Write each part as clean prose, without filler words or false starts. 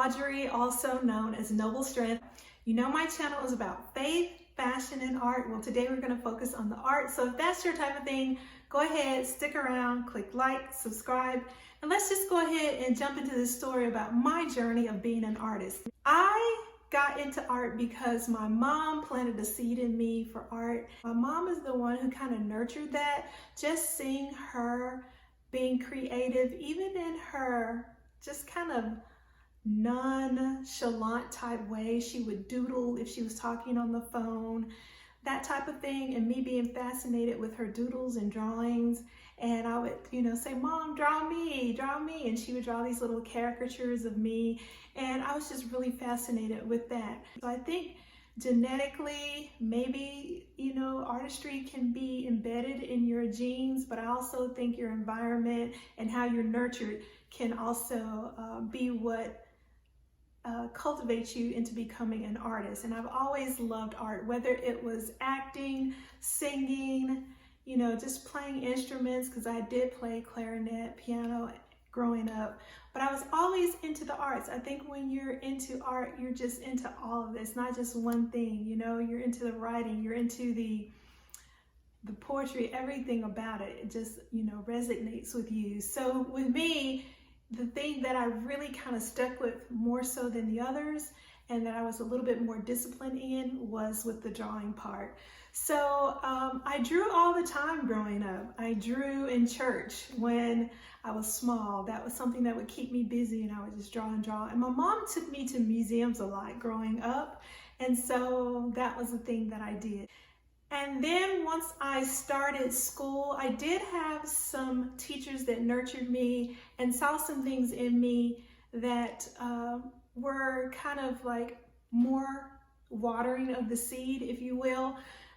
Audrey, also known as Noble Strength. You know my channel is about faith, fashion, and art. Well, today we're going to focus on the art. So if that's your type of thing, go ahead, stick around, click like, subscribe, and let's just go ahead and jump into this story about my journey of being an artist. I got into art because my mom planted a seed in me for art. My mom is the one who kind of nurtured that. Just seeing her being creative, even in her just kind of nonchalant type way. She would doodle if she was talking on the phone, that type of thing, and me being fascinated with her doodles and drawings. And I would, say, "Mom, draw me," and she would draw these little caricatures of me, and I was just really fascinated with that. So I think genetically, maybe, artistry can be embedded in your genes, but I also think your environment and how you're nurtured can also be what cultivates you into becoming an artist. And I've always loved art, whether it was acting, singing, just playing instruments, because I did play clarinet, piano growing up, but I was always into the arts. I think when you're into art, you're just into all of this, not just one thing. You're into the writing, you're into the poetry, everything about it. It just, resonates with you. So with me, the thing that I really kind of stuck with more so than the others, and that I was a little bit more disciplined in, was with the drawing part. So I drew all the time growing up. I drew in church when I was small. That was something that would keep me busy, and I would just draw and draw. And my mom took me to museums a lot growing up, and so that was the thing that I did. And then once I started school, I did have some teachers that nurtured me and saw some things in me that were kind of like more watering of the seed, if you will.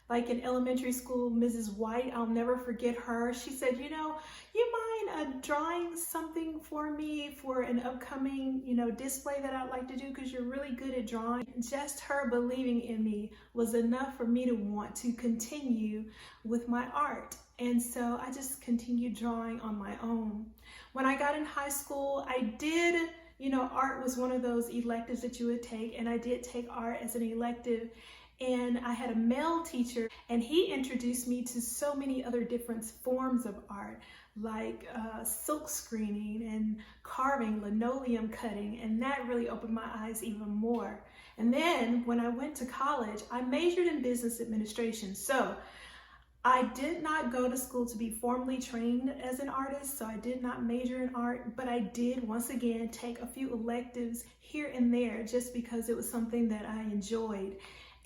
Like in elementary school, Mrs. White, I'll never forget her. She said, you mind drawing something for me for an upcoming, display that I'd like to do, because you're really good at drawing. Just her believing in me was enough for me to want to continue with my art. And so I just continued drawing on my own. When I got in high school, I did, art was one of those electives that you would take, and I did take art as an elective. And I had a male teacher, and he introduced me to so many other different forms of art, like silk screening and carving, linoleum cutting, and that really opened my eyes even more. And then when I went to college, I majored in business administration. So I did not go to school to be formally trained as an artist, so I did not major in art, but I did, once again, take a few electives here and there just because it was something that I enjoyed.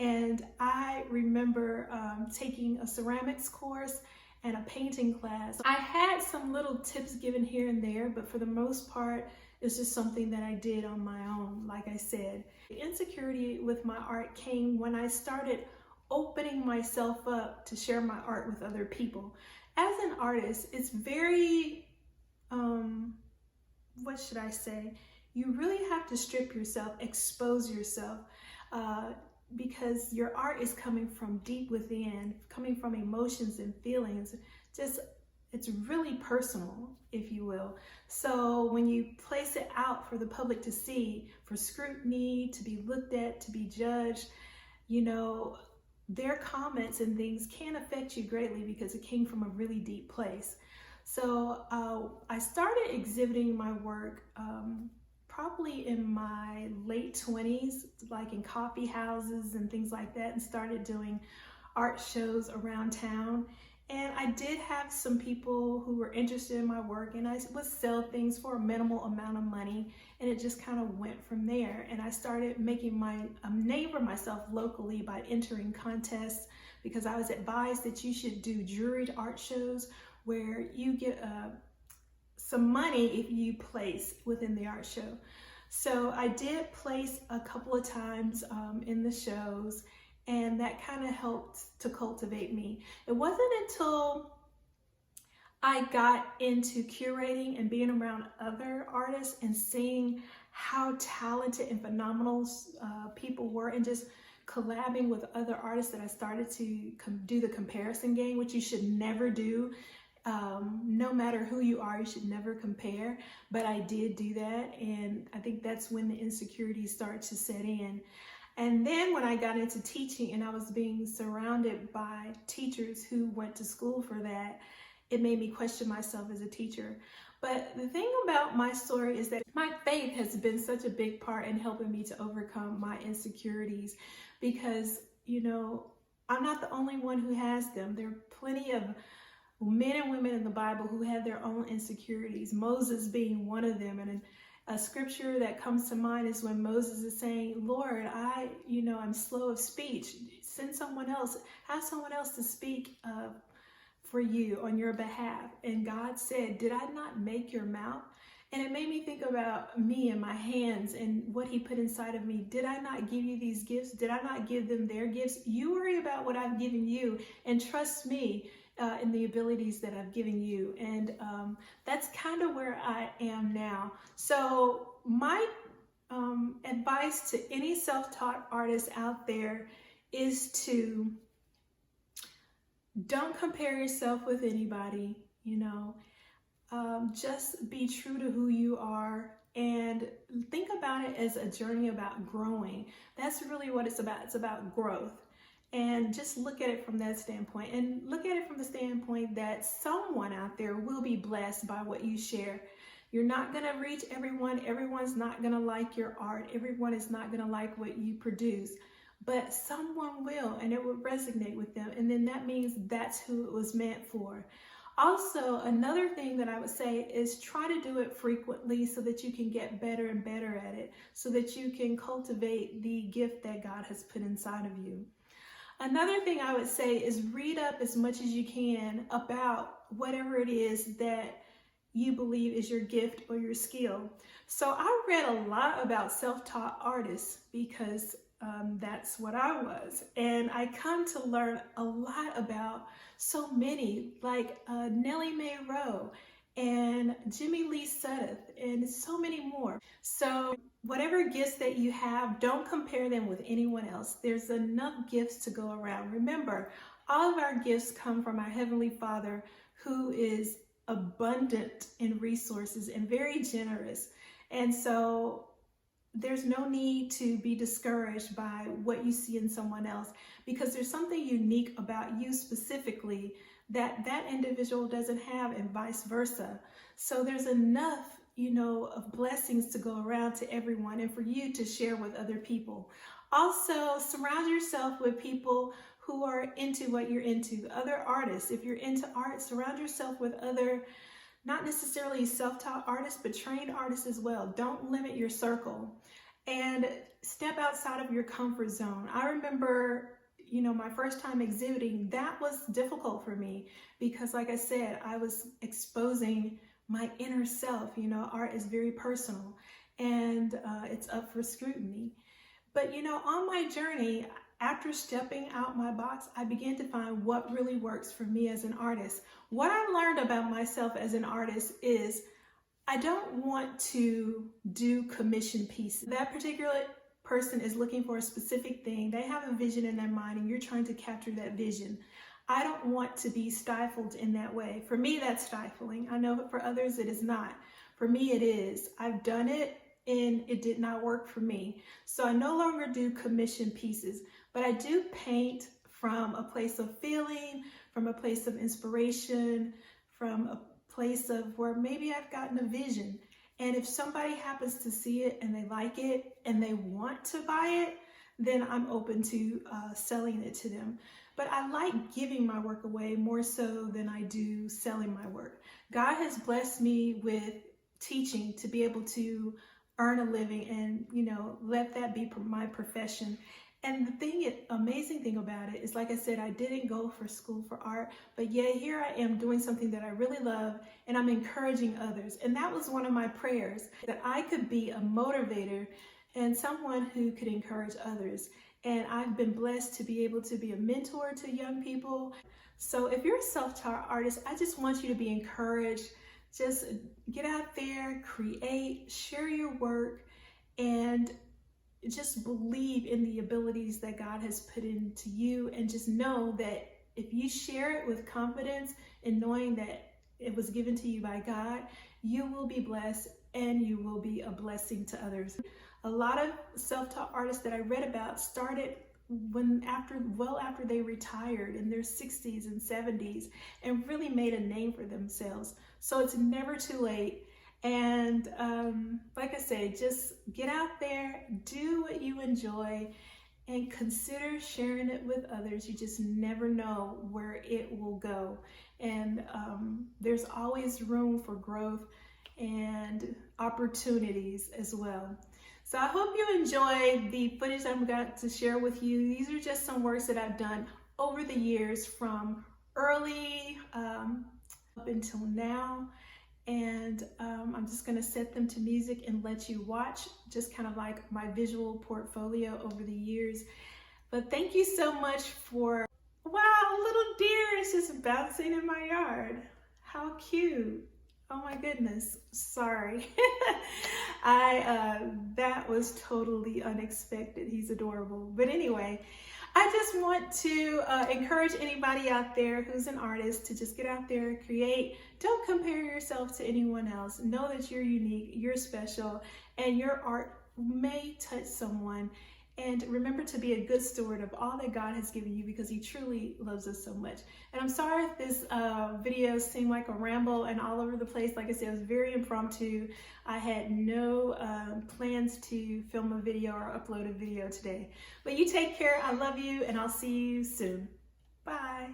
And I remember taking a ceramics course and a painting class. I had some little tips given here and there, but for the most part, it's just something that I did on my own, like I said. The insecurity with my art came when I started opening myself up to share my art with other people. As an artist, it's very, what should I say? You really have to strip yourself, expose yourself, because your art is coming from deep within, coming from emotions and feelings. It's really personal, if you will. So when you place it out for the public to see, for scrutiny, to be looked at, to be judged, their comments and things can affect you greatly because it came from a really deep place. So I started exhibiting my work probably in my late 20s, like in coffee houses and things like that, and started doing art shows around town. And I did have some people who were interested in my work, and I would sell things for a minimal amount of money, and it just kind of went from there. And I started making a name for myself locally by entering contests, because I was advised that you should do juried art shows where you get some money if you place within the art show. So I did place a couple of times in the shows, and that kind of helped to cultivate me. It wasn't until I got into curating and being around other artists and seeing how talented and phenomenal people were, and just collabing with other artists, that I started to do the comparison game, which you should never do. no matter who you are, you should never compare. But I did do that, and I think that's when the insecurities start to set in. And then when I got into teaching and I was being surrounded by teachers who went to school for that, it made me question myself as a teacher. But the thing about my story is that my faith has been such a big part in helping me to overcome my insecurities, because, I'm not the only one who has them. There are plenty of men and women in the Bible who had their own insecurities, Moses being one of them. And a scripture that comes to mind is when Moses is saying, Lord, I'm slow of speech. Send someone else, have someone else to speak for you on your behalf. And God said, did I not make your mouth? And it made me think about me and my hands and what he put inside of me. Did I not give you these gifts? Did I not give them their gifts? You worry about what I've given you and trust me in the abilities that I've given you. And that's kind of where I am now. So my advice to any self-taught artist out there is to don't compare yourself with anybody, just be true to who you are and think about it as a journey about growing. That's really what it's about. It's about growth. And just look at it from that standpoint, and look at it from the standpoint that someone out there will be blessed by what you share. You're not going to reach everyone. Everyone's not going to like your art. Everyone is not going to like what you produce, but someone will, and it will resonate with them. And then that means that's who it was meant for. Also, another thing that I would say is try to do it frequently so that you can get better and better at it, so that you can cultivate the gift that God has put inside of you. Another thing I would say is read up as much as you can about whatever it is that you believe is your gift or your skill. So I read a lot about self-taught artists because that's what I was. And I come to learn a lot about so many, like Nellie Mae Rowe and Jimmy Lee Sudduth, and so many more. So whatever gifts that you have, don't compare them with anyone else. There's enough gifts to go around. Remember, all of our gifts come from our Heavenly Father, who is abundant in resources and very generous. And so there's no need to be discouraged by what you see in someone else, because there's something unique about you specifically that that individual doesn't have, and vice versa. So there's enough, of blessings to go around to everyone and for you to share with other people. Also, surround yourself with people who are into what you're into, other artists. If you're into art, surround yourself with other, not necessarily self-taught artists, but trained artists as well. Don't limit your circle, and step outside of your comfort zone. I remember, my first time exhibiting, that was difficult for me because, like I said, I was exposing my inner self. Art is very personal, and it's up for scrutiny. But, on my journey, after stepping out my box, I began to find what really works for me as an artist. What I learned about myself as an artist is I don't want to do commission pieces. That particular person is looking for a specific thing. They have a vision in their mind, and you're trying to capture that vision. I don't want to be stifled in that way. For me, that's stifling. I know that for others, it is not. For me, it is. I've done it, and it did not work for me. So I no longer do commission pieces, but I do paint from a place of feeling, from a place of inspiration, from a place of where maybe I've gotten a vision. And if somebody happens to see it and they like it and they want to buy it, then I'm open to selling it to them. But I like giving my work away more so than I do selling my work. God has blessed me with teaching to be able to earn a living and, let that be my profession. And the amazing thing about it is, like I said, I didn't go for school for art, but yet here I am doing something that I really love, and I'm encouraging others. And that was one of my prayers, that I could be a motivator and someone who could encourage others. And I've been blessed to be able to be a mentor to young people. So if you're a self-taught artist, I just want you to be encouraged. Just get out there, create, share your work, and just believe in the abilities that God has put into you, and just know that if you share it with confidence and knowing that it was given to you by God, you will be blessed and you will be a blessing to others. A lot of self-taught artists that I read about started well after they retired in their 60s and 70s and really made a name for themselves. So it's never too late. And like I said, just get out there, do what you enjoy, and consider sharing it with others. You just never know where it will go. And there's always room for growth and opportunities as well. So I hope you enjoyed the footage I'm going to share with you. These are just some works that I've done over the years from early up until now. And I'm just going to set them to music and let you watch, just kind of like my visual portfolio over the years. But thank you so much for, wow, a little deer is just bouncing in my yard. How cute. Oh my goodness, sorry. That was totally unexpected. He's adorable. But anyway, I just want to encourage anybody out there who's an artist to just get out there, create. Don't compare yourself to anyone else. Know that you're unique, you're special, and your art may touch someone. And remember to be a good steward of all that God has given you, because he truly loves us so much. And I'm sorry if this video seemed like a ramble and all over the place. Like I said, it was very impromptu. I had no plans to film a video or upload a video today. But you take care. I love you, and I'll see you soon. Bye.